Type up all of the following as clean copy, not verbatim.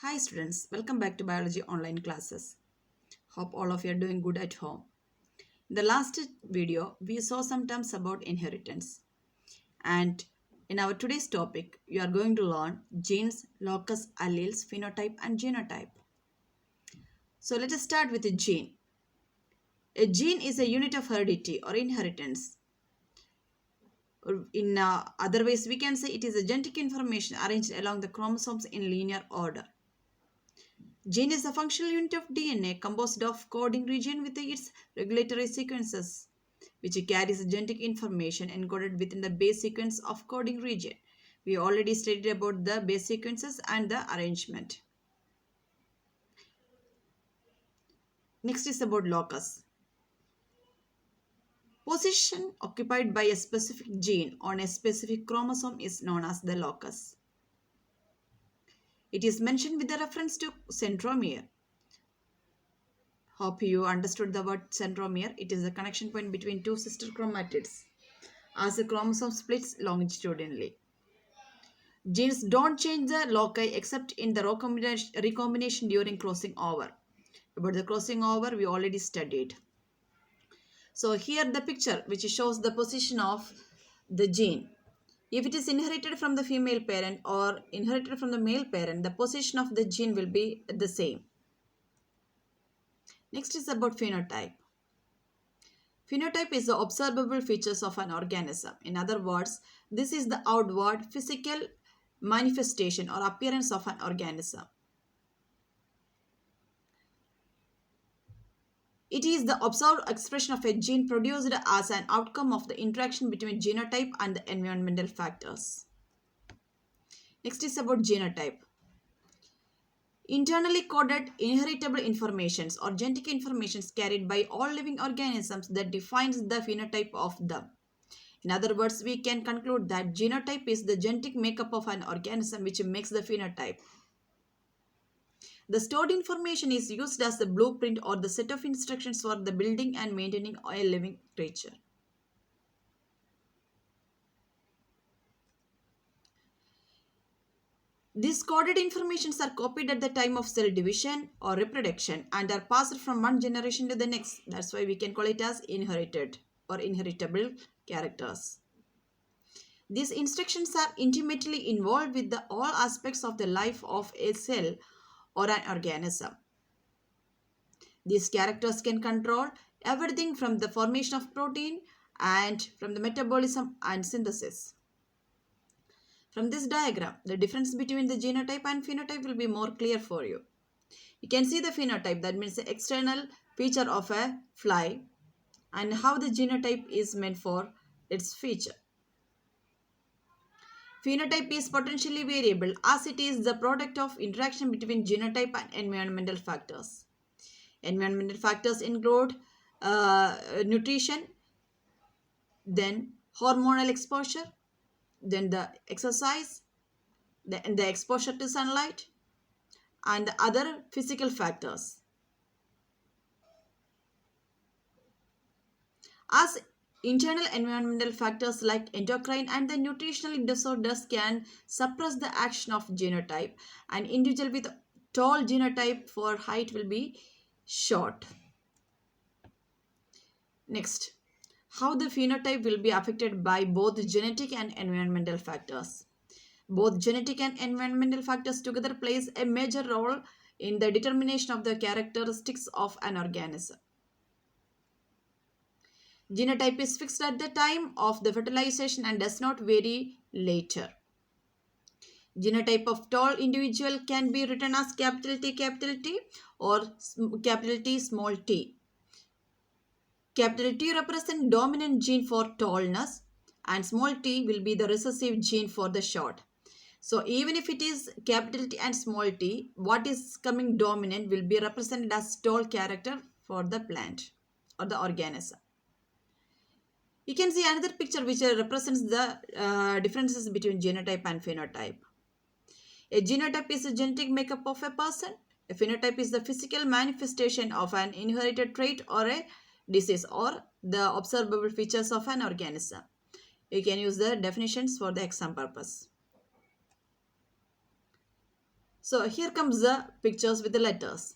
Hi students, welcome back to biology online classes. Hope all of you are doing good at home. In the last video, we saw some terms about inheritance. And in our today's topic, you are going to learn genes, locus, alleles, phenotype and genotype. So let us start with a gene. A gene is a unit of heredity or inheritance. Or in other ways, we can say it is a genetic information arranged along the chromosomes in linear order. Gene is the functional unit of DNA composed of coding region with its regulatory sequences, which carries genetic information encoded within the base sequence of coding region. We already studied about the base sequences and the arrangement. Next is about locus. Position occupied by a specific gene on a specific chromosome is known as the locus. It is mentioned with the reference to centromere. Hope you understood the word centromere. It is the connection point between two sister chromatids as the chromosome splits longitudinally. Genes don't change the loci except in the recombination during crossing over. About the crossing over, we already studied. So here the picture which shows the position of the gene. If it is inherited from the female parent or inherited from the male parent, the position of the gene will be the same. Next is about phenotype. Phenotype is the observable features of an organism. In other words, this is the outward physical manifestation or appearance of an organism. It is the observed expression of a gene produced as an outcome of the interaction between genotype and the environmental factors. Next is about genotype. Internally coded inheritable informations or genetic informations carried by all living organisms that defines the phenotype of them. In other words, we can conclude that genotype is the genetic makeup of an organism which makes the phenotype. The stored information is used as the blueprint or the set of instructions for the building and maintaining a living creature. These coded informations are copied at the time of cell division or reproduction and are passed from one generation to the next. That's why we can call it as inherited or inheritable characters. These instructions are intimately involved with all aspects of the life of a cell or an organism. These characters can control everything from the formation of protein and from the metabolism and synthesis. From this diagram, the difference between the genotype and phenotype will be more clear for you. You can see the phenotype, that means the external feature of a fly, and how the genotype is meant for its feature. Phenotype is potentially variable as it is the product of interaction between genotype and environmental factors. Environmental factors include nutrition, then hormonal exposure, then the exercise, then the exposure to sunlight, and other physical factors. As internal environmental factors like endocrine and the nutritional disorders can suppress the action of genotype, an individual with tall genotype for height will be short. Next, how the phenotype will be affected by both genetic and environmental factors. Both genetic and environmental factors together plays a major role in the determination of the characteristics of an organism. Genotype is fixed at the time of the fertilization and does not vary later. Genotype of tall individual can be written as capital T or capital T small t. Capital T represents dominant gene for tallness and small t will be the recessive gene for the short. So even if it is capital T and small t, what is coming dominant will be represented as tall character for the plant or the organism. You can see another picture which represents the differences between genotype and phenotype. A genotype is the genetic makeup of a person. A phenotype is the physical manifestation of an inherited trait or a disease or the observable features of an organism. You can use the definitions for the exam purpose. So here comes the pictures with the letters.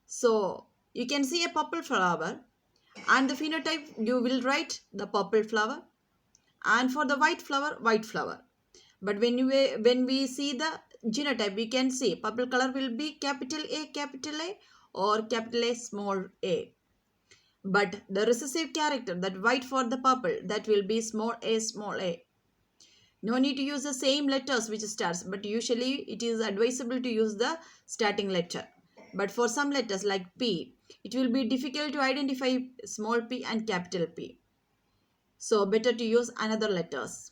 So you can see a purple flower, and the phenotype you will write the purple flower, and for the white flower, white flower. But when we see the genotype, we can see purple color will be capital A or capital A small a. But the recessive character, that white for the purple, that will be small a small a. No need to use the same letters which starts, but usually it is advisable to use the starting letter. But for some letters like P, it will be difficult to identify small p and capital P. So better to use another letters.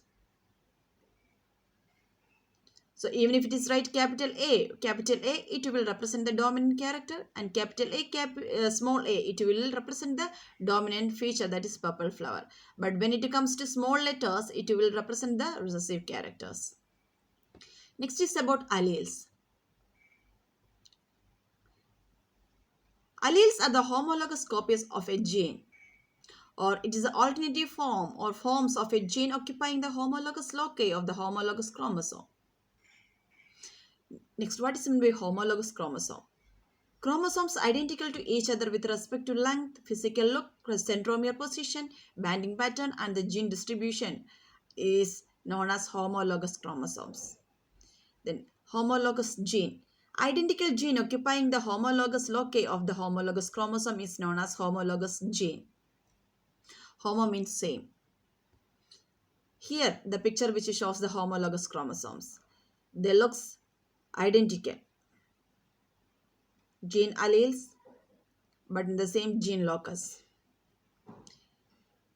So even if it is right capital A, it will represent the dominant character, and capital A, small a, it will represent the dominant feature, that is purple flower. But when it comes to small letters, it will represent the recessive characters. Next is about alleles. Alleles are the homologous copies of a gene, or it is the alternative form or forms of a gene occupying the homologous loci of the homologous chromosome. Next, what is meant by homologous chromosome? Chromosomes identical to each other with respect to length, physical look, centromere position, banding pattern, and the gene distribution is known as homologous chromosomes. Then homologous gene. Identical gene occupying the homologous loci of the homologous chromosome is known as homologous gene. Homo means same. Here the picture which shows the homologous chromosomes. They looks identical. Gene alleles, but in the same gene locus.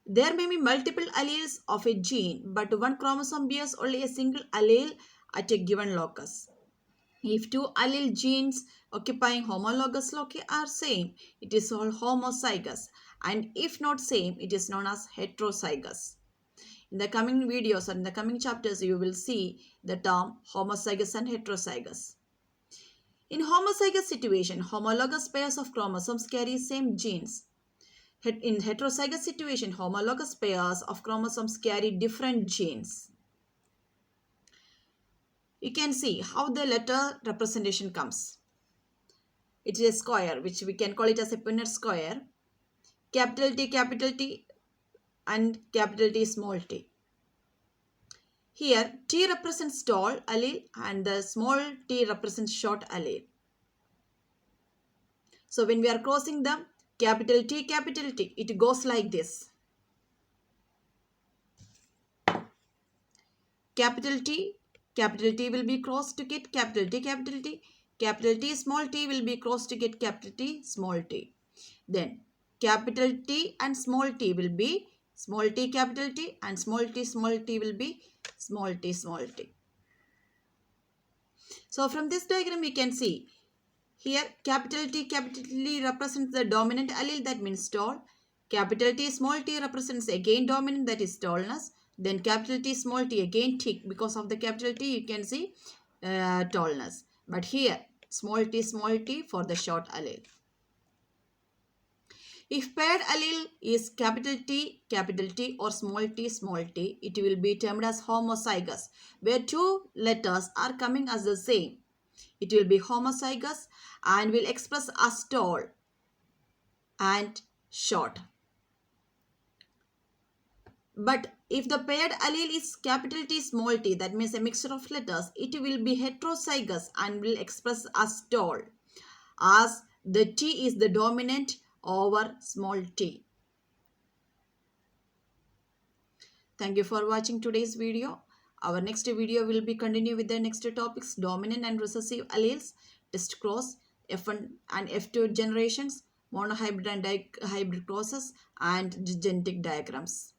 There may be multiple alleles of a gene, but one chromosome bears only a single allele at a given locus. If two allele genes occupying homologous loci are same, it is called homozygous, and if not same, it is known as heterozygous. In the coming videos or in the coming chapters, you will see the term homozygous and heterozygous. In homozygous situation, homologous pairs of chromosomes carry same genes. In heterozygous situation, homologous pairs of chromosomes carry different genes. You can see how the letter representation comes. It is a square, which we can call it as a Punnett square. Capital T and capital T small t. Here T represents tall allele and the small t represents short allele. So when we are crossing the capital T, it goes like this. Capital T will be crossed to get capital T. Capital T small t will be crossed to get capital T small t. Then capital T and small t will be small t capital T, and small t will be small t. So from this diagram we can see here capital T represents the dominant allele, that means tall. Capital T small t represents again dominant, that is tallness. Then capital T small t again thick, because of the capital T you can see tallness. But here small t for the short allele. If paired allele is capital T or small t, it will be termed as homozygous, where two letters are coming as the same. It will be homozygous and will express as tall and short. But if the paired allele is capital T small t, that means a mixture of letters, it will be heterozygous and will express as tall, as the T is the dominant over small t. Thank you for watching today's video. Our next video will be continue with the next topics: dominant and recessive alleles, test cross, F1 and F2 generations, monohybrid and hybrid crosses, and genetic diagrams.